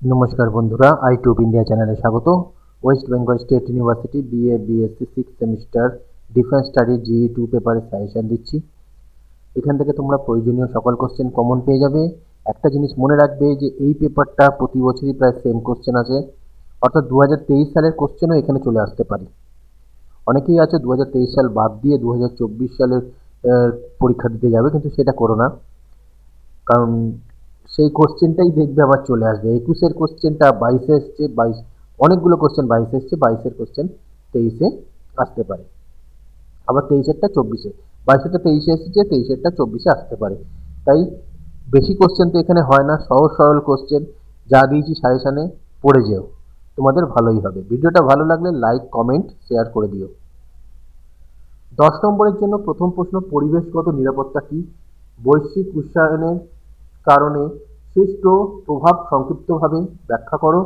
नमस्कार बंधुरा आईट्यूब इंडिया चैनले स्वागत। West Bengal state university BA BSc 6 semester defence study GE 2 पेपारे साजेशन दिচ্ছি। এখান থেকে তোমরা প্রয়োজনীয় সকল কোশ্চেন কমন পেয়ে যাবে। একটা জিনিস মনে রাখবে যে এই পেপারটা প্রতি বছরই প্রায় সেম কোশ্চেন আছে, অর্থাৎ 2023 সালের কোশ্চেনও এখানে চলে আসতে পারে। অনেকেই আছে 2023 সাল বাদ দিয়ে 2024 সালের পরীক্ষা দিতে যাবে, কিন্তু সেটা করো না, কারণ সেই কোশ্চেনটাই দেখবে আবার চলে আসবে। 21-এর কোশ্চেনটা 22-এ এসছে, 22 অনেকগুলো কোশ্চেন 22-এ এসছে, 22-এর কোশ্চেন 23-এ আসতে পারে, আবার 23-এরটা 24-এ, 22-এরটা 23-এ এসেছে, 23-এরটা 24-এ আসতে পারে। তাই বেশি কোশ্চেন তো এখানে হয় না, সহজ সরল কোশ্চেন যা দিয়েছি সাজেশানে পড়ে যেও, তোমাদের ভালোই হবে। ভিডিওটা ভালো লাগলে লাইক কমেন্ট শেয়ার করে দিও। 10 নম্বরের জন্য প্রথম প্রশ্ন, পরিবেশগত নিরাপত্তা কি? বৈশ্বিক উষ্ণায়নের কারণে সৃষ্ট প্রভাব সংক্ষিপ্তভাবে ব্যাখ্যা করো।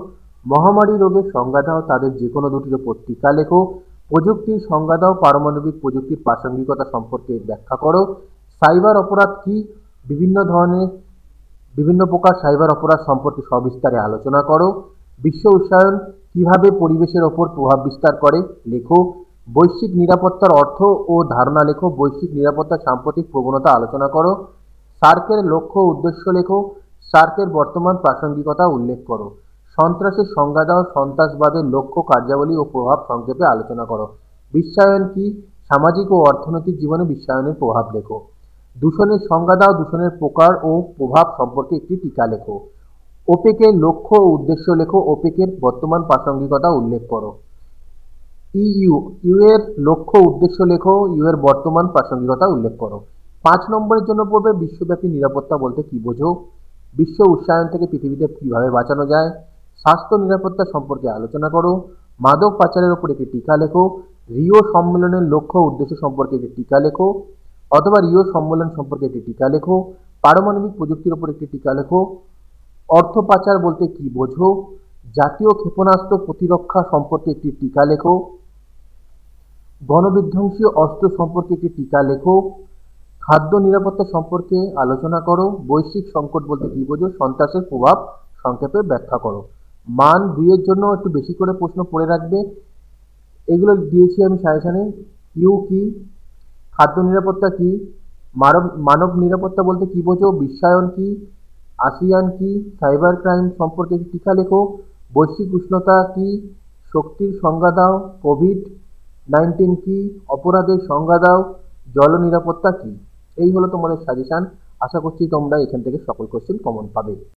মহামারী রোগের সংজ্ঞা দাও, তাদের যে কোনো দুটির ওপর টিকা লেখো। প্রযুক্তির সংজ্ঞা দাও, পারমাণবিক প্রযুক্তির প্রাসঙ্গিকতা সম্পর্কে ব্যাখ্যা করো। সাইবার অপরাধ কি? বিভিন্ন প্রকার সাইবার অপরাধ সম্পর্কে সবিস্তারে আলোচনা করো। বিশ্ব উষ্ণায়ন কিভাবে পরিবেশের ওপর প্রভাব বিস্তার করে লেখো। বৈশ্বিক নিরাপত্তার অর্থ ও ধারণা লেখো। বৈশ্বিক নিরাপত্তার সাম্প্রতিক প্রবণতা আলোচনা করো। সার্কের লক্ষ্য উদ্দেশ্য লেখো। সার্কের বর্তমান প্রাসঙ্গিকতা উল্লেখ করো। সন্ত্রাসের সংজ্ঞা দাও, সন্ত্রাসবাদের লক্ষ্য কার্যাবলী ও প্রভাব সংক্ষেপে আলোচনা করো। বিশ্বায়ন কি? সামাজিক ও অর্থনৈতিক জীবনে বিশ্বায়নের প্রভাব লেখো। দূষণের সংজ্ঞা দাও, দূষণের প্রকার ও প্রভাব সম্পর্কে একটি টিকা লেখো। ওপেকের লক্ষ্য ও উদ্দেশ্য লেখো। ওপেকের বর্তমান প্রাসঙ্গিকতা উল্লেখ করো। ইউ এর লক্ষ্য উদ্দেশ্য লেখো। ইউ এর বর্তমান প্রাসঙ্গিকতা উল্লেখ করো। 5 নম্বরের জন্য পড়বে বিশ্বব্যাপী নিরাপত্তা বলতে কি বোঝো। বিশ্ব উষ্ণায়ন থেকে পৃথিবীতে কিভাবে বাঁচানো যায়। স্বাস্থ্য নিরাপত্তা সম্পর্কে আলোচনা করো। মাদক পাচারের উপর একটি টিকা লেখো। রিও সম্মেলনের লক্ষ্য উদ্দেশ্য সম্পর্কে একটি টিকা লেখো, অথবা রিও সম্মেলন সম্পর্কে একটি টিকা লেখো। পারমাণবিক প্রযুক্তির উপর একটি টিকা লেখো। অর্থ পাচার বলতে কি বোঝো। জাতীয় ক্ষেপণাস্ত্র প্রতিরক্ষা সম্পর্কে একটি টিকা লেখো। গণবিধ্বংসী অস্ত্র সম্পর্কে একটি টিকা লেখো। খাদ্য নিরাপত্তা সম্পর্কে আলোচনা করো। বৈশ্বিক সংকট বলতে কি বোঝো। সন্ত্রাসের প্রভাব সংক্ষেপে ব্যাখ্যা করো। মান 2-এর জন্য একটু বেশি করে প্রশ্ন পড়ে রাখবে, এগুলো দিয়েছি আমি সাজেশানে। ইউ কি? খাদ্য নিরাপত্তা কি? মানব নিরাপত্তা বলতে কি বোঝো। বিশ্বায়ন কি? আসিয়ান কি? সাইবার ক্রাইম সম্পর্কে টিকা লেখো। বৈশ্বিক উষ্ণতা কি? শক্তির সংজ্ঞা দাও। কোভিড-19 কি? অপরাধের সংজ্ঞা দাও। জল নিরাপত্তা কি? এই হলো তোমাদের সাজেশান। আশা করছি তোমরা এখান থেকে সকল কোশ্চেন কমন পাবে।